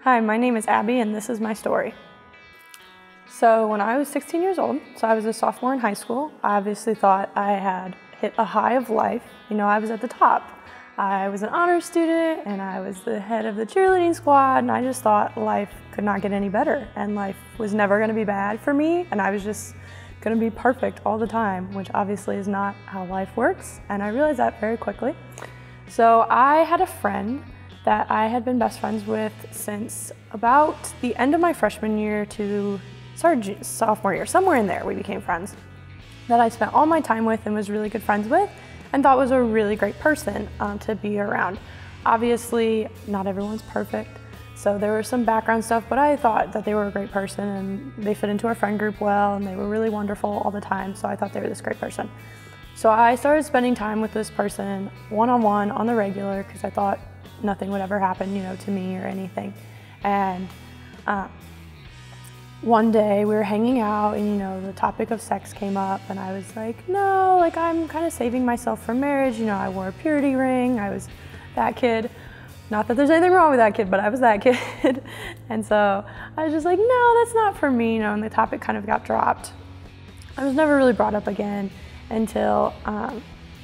Hi, my name is Abby and this is my story. So when I was 16 years old, so I was a sophomore in high school, I obviously thought I had hit a high of life. You know, I was at the top. I was an honors student and I was the head of the cheerleading squad, and I just thought life could not get any better and life was never going to be bad for me, and I was just going to be perfect all the time, which obviously is not how life works, and I realized that very quickly. So I had a friend that I had been best friends with since about the end of my freshman year to sophomore year, somewhere in there we became friends, that I spent all my time with and was really good friends with and thought was a really great person to be around. Obviously, not everyone's perfect, so there was some background stuff, but I thought that they were a great person and they fit into our friend group well and they were really wonderful all the time, so I thought they were this great person. So I started spending time with this person one-on-one on the regular because I thought nothing would ever happen, you know, to me or anything. And one day we were hanging out and, you know, the topic of sex came up and I was like, no, like I'm kind of saving myself for marriage. You know, I wore a purity ring. I was that kid. Not that there's anything wrong with that kid, but I was that kid. And so I was just like, no, that's not for me, you know, and the topic kind of got dropped. I was never really brought up again until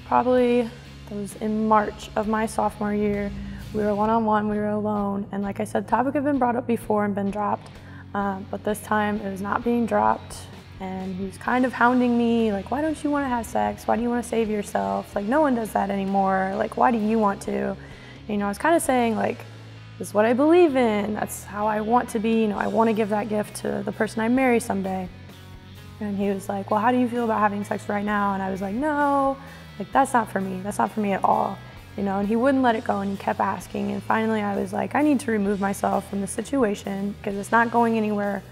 probably it was in March of my sophomore year. We were one-on-one, we were alone, and like I said, the topic had been brought up before and been dropped, but this time it was not being dropped, and he was kind of hounding me, like, why don't you want to have sex? Why do you want to save yourself? Like, no one does that anymore. Like, why do you want to? You know, I was kind of saying, like, this is what I believe in. That's how I want to be. You know, I want to give that gift to the person I marry someday. And he was like, well, how do you feel about having sex right now? And I was like, no, like, that's not for me. That's not for me at all. You know, and he wouldn't let it go and he kept asking, and finally I was like, I need to remove myself from the situation because it's not going anywhere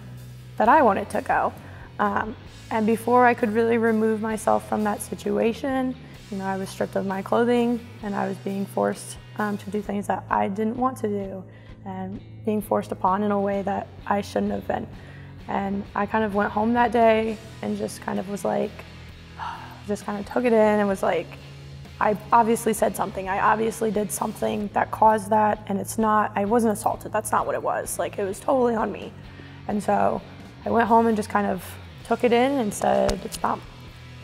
that I want it to go. And before I could really remove myself from that situation, you know, I was stripped of my clothing and I was being forced to do things that I didn't want to do and being forced upon in a way that I shouldn't have been. And I kind of went home that day and just kind of was like, just kind of took it in and was like, I obviously said something. I obviously did something that caused that, and it's not, I wasn't assaulted. That's not what it was. Like, it was totally on me. And so I went home and just kind of took it in and said,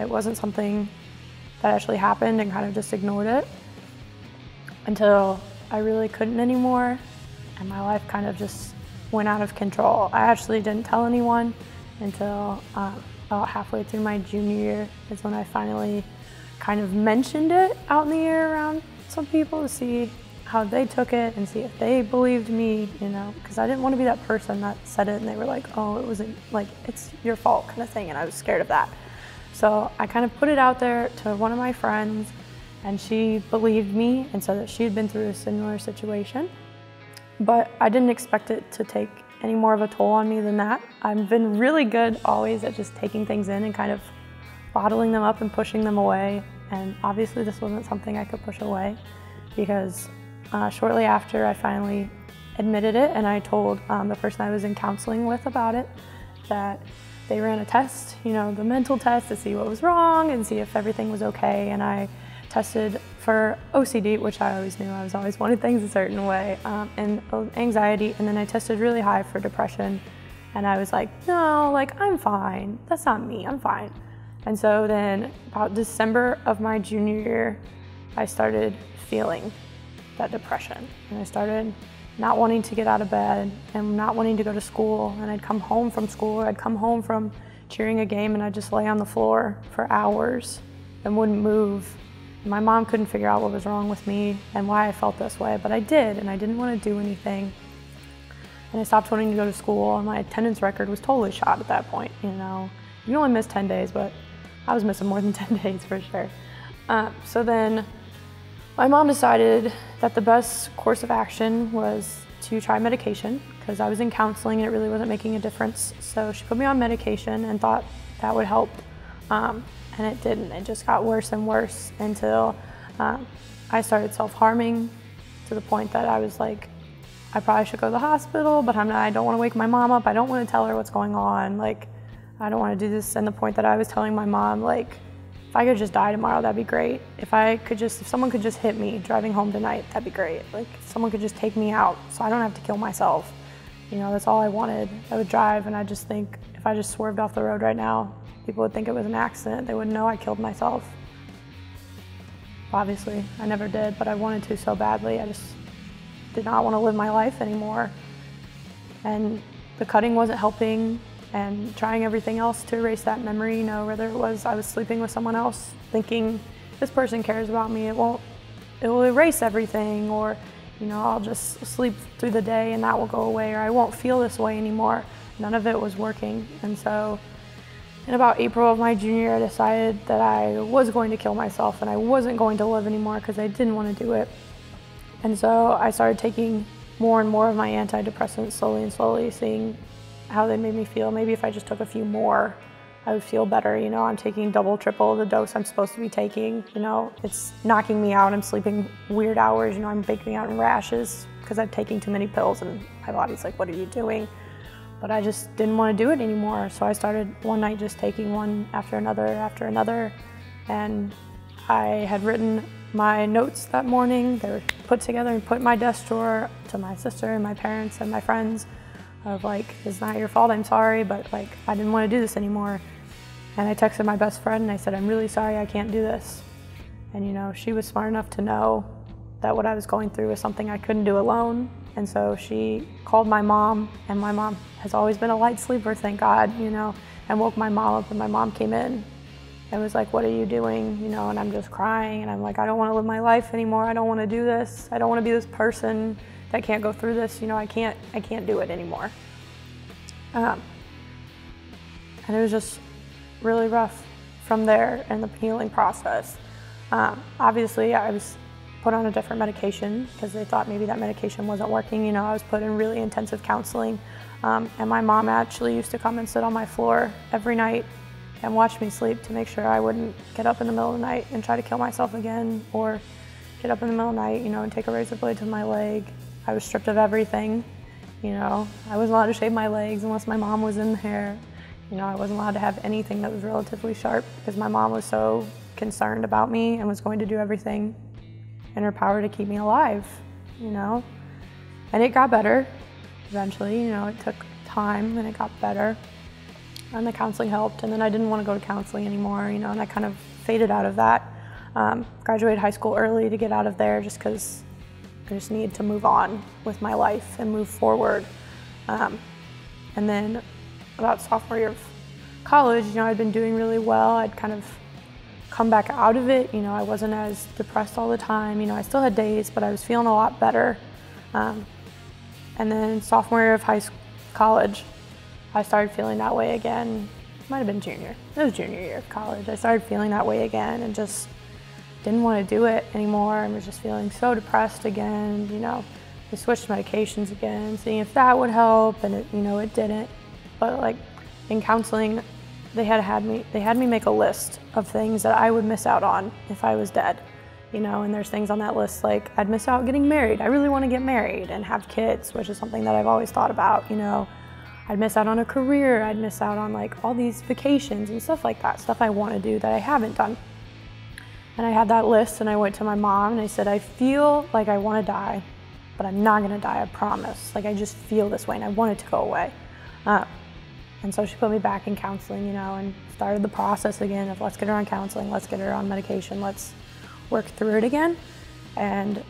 it wasn't something that actually happened, and kind of just ignored it until I really couldn't anymore, and my life kind of just went out of control. I actually didn't tell anyone until about halfway through my junior year is when I finally kind of mentioned it out in the air around some people to see how they took it and see if they believed me, you know, because I didn't want to be that person that said it and they were like, oh, it wasn't, like, it's your fault kind of thing, and I was scared of that. So I kind of put it out there to one of my friends, and she believed me and said that she had been through a similar situation, but I didn't expect it to take any more of a toll on me than that. I've been really good always at just taking things in and kind of bottling them up and pushing them away, and obviously this wasn't something I could push away because shortly after I finally admitted it and I told the person I was in counseling with about it that they ran a test, you know, the mental test to see what was wrong and see if everything was okay, and I tested for OCD, which I always knew. I was always wanted things a certain way, and anxiety, and then I tested really high for depression, and I was like, no, like, I'm fine. That's not me, I'm fine. And so then about December of my junior year, I started feeling that depression. And I started not wanting to get out of bed and not wanting to go to school. And I'd come home from school, or I'd come home from cheering a game and I'd just lay on the floor for hours and wouldn't move. My mom couldn't figure out what was wrong with me and why I felt this way, but I did, and I didn't want to do anything. And I stopped wanting to go to school, and my attendance record was totally shot at that point, you know. You can only miss 10 days, but I was missing more than 10 days for sure. So then my mom decided that the best course of action was to try medication because I was in counseling and it really wasn't making a difference. So she put me on medication and thought that would help, and it didn't. It just got worse and worse until I started self-harming to the point that I was like, I probably should go to the hospital, but I don't want to wake my mom up. I don't want to tell her what's going on. Like, I don't want to do this. And the point that I was telling my mom, like, if I could just die tomorrow, that'd be great. If someone could just hit me driving home tonight, that'd be great. Like, if someone could just take me out so I don't have to kill myself. You know, that's all I wanted. I would drive and I just think if I just swerved off the road right now, people would think it was an accident. They wouldn't know I killed myself. Obviously, I never did, but I wanted to so badly. I just did not want to live my life anymore. And the cutting wasn't helping, and trying everything else to erase that memory, you know, whether it was I was sleeping with someone else, thinking this person cares about me, it will erase everything, or, you know, I'll just sleep through the day and that will go away, or I won't feel this way anymore. None of it was working. And so in about April of my junior year, I decided that I was going to kill myself and I wasn't going to live anymore because I didn't want to do it. And so I started taking more and more of my antidepressants slowly and slowly, seeing how they made me feel. Maybe if I just took a few more, I would feel better. You know, I'm taking double, triple the dose I'm supposed to be taking. You know, it's knocking me out. I'm sleeping weird hours. You know, I'm breaking out in rashes because I'm taking too many pills and my body's like, what are you doing? But I just didn't want to do it anymore. So I started one night just taking one after another. And I had written my notes that morning. They were put together and put in my desk drawer to my sister and my parents and my friends of like, it's not your fault, I'm sorry, but like, I didn't want to do this anymore. And I texted my best friend and I said, I'm really sorry, I can't do this. And you know, she was smart enough to know that what I was going through was something I couldn't do alone. And so she called my mom, and my mom has always been a light sleeper, thank God, you know, and woke my mom up, and my mom came in and was like, what are you doing? You know, and I'm just crying, and I'm like, I don't want to live my life anymore. I don't want to do this. I don't want to be this person that can't go through this. You know, I can't do it anymore. And it was just really rough from there in the healing process. Obviously, I was put on a different medication because they thought maybe that medication wasn't working. You know, I was put in really intensive counseling. And my mom actually used to come and sit on my floor every night and watch me sleep to make sure I wouldn't get up in the middle of the night and try to kill myself again, or get up in the middle of the night, you know, and take a razor blade to my leg. I was stripped of everything. You know, I wasn't allowed to shave my legs unless my mom was in there. You know, I wasn't allowed to have anything that was relatively sharp because my mom was so concerned about me and was going to do everything in her power to keep me alive, you know. And it got better eventually, you know, it took time and it got better. And the counseling helped, and then I didn't want to go to counseling anymore, you know, and I kind of faded out of that. Graduated high school early to get out of there just because I just needed to move on with my life and move forward. And then about sophomore year of college, you know, I'd been doing really well. I'd kind of come back out of it. You know, I wasn't as depressed all the time. You know, I still had days, but I was feeling a lot better. And then sophomore year of college, I started feeling that way again. Might have been junior. It was junior year of college. I started feeling that way again and just didn't want to do it anymore. I was just feeling so depressed again. You know, we switched medications again, seeing if that would help, and it, you know, it didn't. But like in counseling, they had me make a list of things that I would miss out on if I was dead. You know, and there's things on that list like I'd miss out getting married. I really want to get married and have kids, which is something that I've always thought about, you know. I'd miss out on a career, I'd miss out on like all these vacations and stuff like that, stuff I want to do that I haven't done. And I had that list and I went to my mom and I said, I feel like I want to die, but I'm not going to die, I promise. Like I just feel this way and I want it to go away. And so she put me back in counseling, you know, and started the process again of let's get her on counseling, let's get her on medication, let's work through it again. And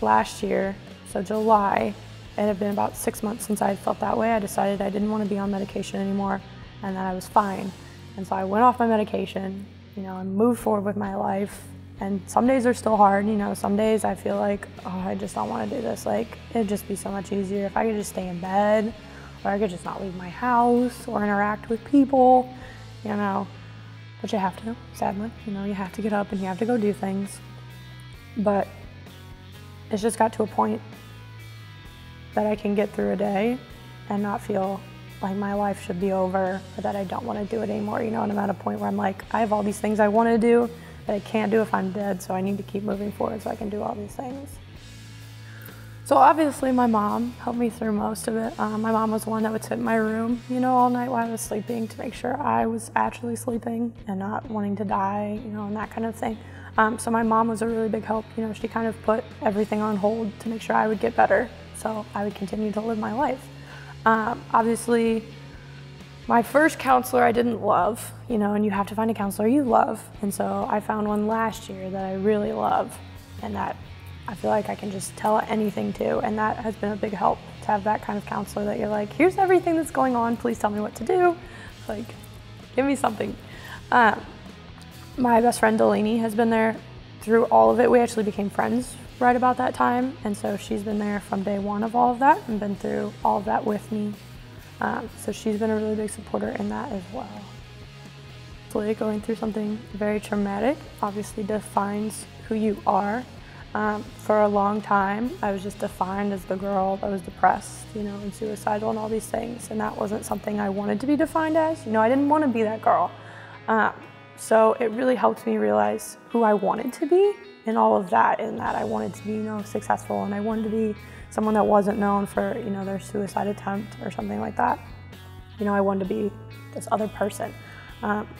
last year, so July, it had been about 6 months since I had felt that way. I decided I didn't want to be on medication anymore and that I was fine. And so I went off my medication, you know, and moved forward with my life. And some days are still hard, you know, some days I feel like, oh, I just don't want to do this. Like, it'd just be so much easier if I could just stay in bed, or I could just not leave my house or interact with people, you know. But you have to, sadly, you know, you have to get up and you have to go do things. But it's just got to a point that I can get through a day and not feel like my life should be over, or that I don't want to do it anymore, you know, and I'm at a point where I'm like, I have all these things I want to do that I can't do if I'm dead, so I need to keep moving forward so I can do all these things. So obviously my mom helped me through most of it. My mom was the one that would sit in my room, you know, all night while I was sleeping to make sure I was actually sleeping and not wanting to die, you know, and that kind of thing. So my mom was a really big help. You know, she kind of put everything on hold to make sure I would get better so I would continue to live my life. Obviously, my first counselor I didn't love, you know, and you have to find a counselor you love. And so I found one last year that I really love and that I feel like I can just tell anything to. And that has been a big help to have that kind of counselor that you're like, here's everything that's going on, please tell me what to do. Like, give me something. My best friend Delaney has been there through all of it. We actually became friends right about that time. And so she's been there from day one of all of that and been through all of that with me. So she's been a really big supporter in that as well. Actually, going through something very traumatic obviously defines who you are. For a long time, I was just defined as the girl that was depressed, you know, and suicidal and all these things. And that wasn't something I wanted to be defined as. You know, I didn't want to be that girl. So it really helped me realize who I wanted to be in all of that, in that I wanted to be, you know, successful, and I wanted to be someone that wasn't known for, you know, their suicide attempt or something like that. You know, I wanted to be this other person.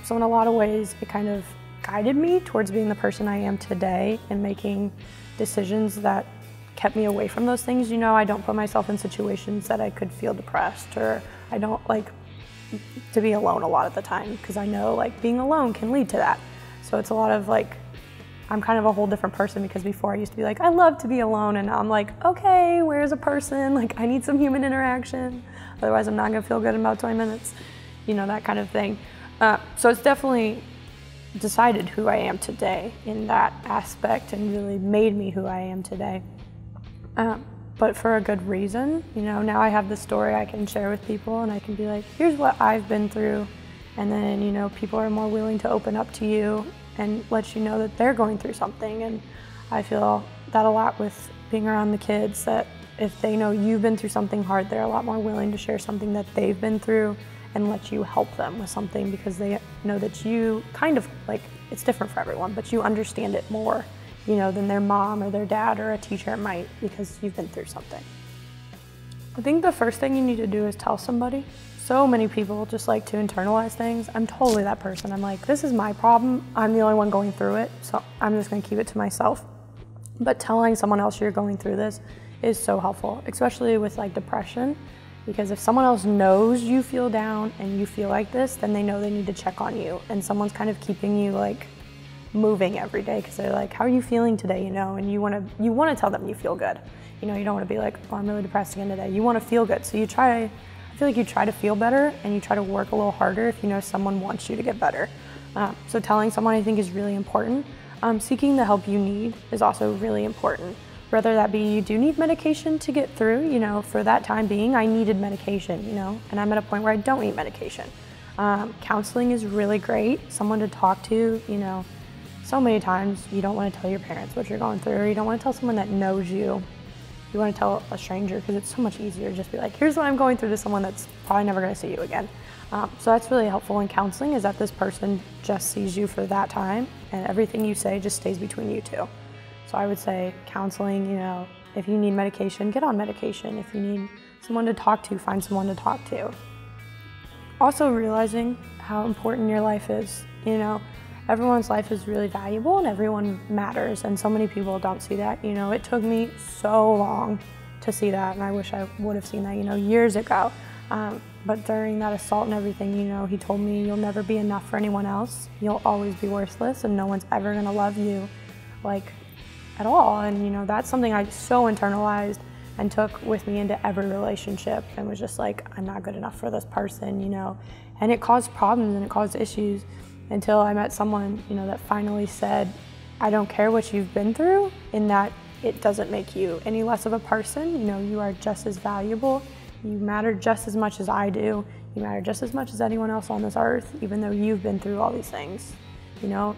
So in a lot of ways, it kind of guided me towards being the person I am today and making decisions that kept me away from those things. You know, I don't put myself in situations that I could feel depressed, or I don't like to be alone a lot of the time, because I know like being alone can lead to that. So it's a lot of like, I'm kind of a whole different person, because before I used to be like, I love to be alone, and now I'm like, okay, where's a person? Like, I need some human interaction. Otherwise I'm not gonna feel good in about 20 minutes. You know, that kind of thing. So it's definitely decided who I am today in that aspect and really made me who I am today. But for a good reason. You know, now I have this story I can share with people, and I can be like, here's what I've been through. And then, you know, people are more willing to open up to you and let you know that they're going through something. And I feel that a lot with being around the kids, that if they know you've been through something hard, they're a lot more willing to share something that they've been through and let you help them with something, because they know that you kind of, like, it's different for everyone, but you understand it more, you know, than their mom or their dad or a teacher might, because you've been through something. I think the first thing you need to do is tell somebody. So many people just like to internalize things. I'm totally that person. I'm like, this is my problem. I'm the only one going through it, so I'm just gonna keep it to myself. But telling someone else you're going through this is so helpful, especially with like depression, because if someone else knows you feel down and you feel like this, then they know they need to check on you, and someone's kind of keeping you like moving every day, because they're like, how are you feeling today, you know? And you want to tell them you feel good. You know, you don't want to be like, oh, I'm really depressed again today. You want to feel good, so I feel like you try to feel better, and you try to work a little harder if you know someone wants you to get better. So telling someone, I think, is really important. Seeking the help you need is also really important. Whether that be you do need medication to get through, you know, for that time being, I needed medication, you know, and I'm at a point where I don't need medication. Counseling is really great, someone to talk to, you know. So many times you don't want to tell your parents what you're going through, or you don't want to tell someone that knows you. You want to tell a stranger, because it's so much easier to just be like, here's what I'm going through, to someone that's probably never going to see you again. So that's really helpful in counseling, is that this person just sees you for that time, and everything you say just stays between you two. So I would say counseling, you know, if you need medication, get on medication. If you need someone to talk to, find someone to talk to. Also realizing how important your life is. You know, everyone's life is really valuable and everyone matters, and so many people don't see that. You know, it took me so long to see that, and I wish I would have seen that, you know, years ago. But during that assault and everything, you know, he told me, you'll never be enough for anyone else. You'll always be worthless, and no one's ever gonna love you, like, at all. And, you know, that's something I so internalized and took with me into every relationship, and was just like, I'm not good enough for this person, you know. And it caused problems and it caused issues, until I met someone, you know, that finally said, I don't care what you've been through, in that it doesn't make you any less of a person. You know, you are just as valuable. You matter just as much as I do. You matter just as much as anyone else on this earth, even though you've been through all these things. You know,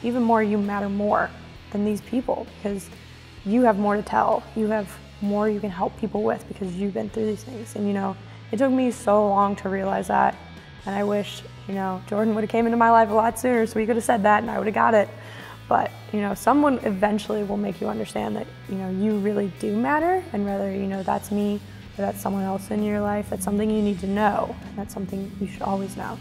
even more, you matter more than these people, because you have more to tell. You have more you can help people with, because you've been through these things. And, you know, it took me so long to realize that, and I wish, you know, Jordan would have came into my life a lot sooner, so we could have said that and I would have got it. But, you know, someone eventually will make you understand that, you know, you really do matter, and whether, you know, that's me or that's someone else in your life, that's something you need to know, and that's something you should always know.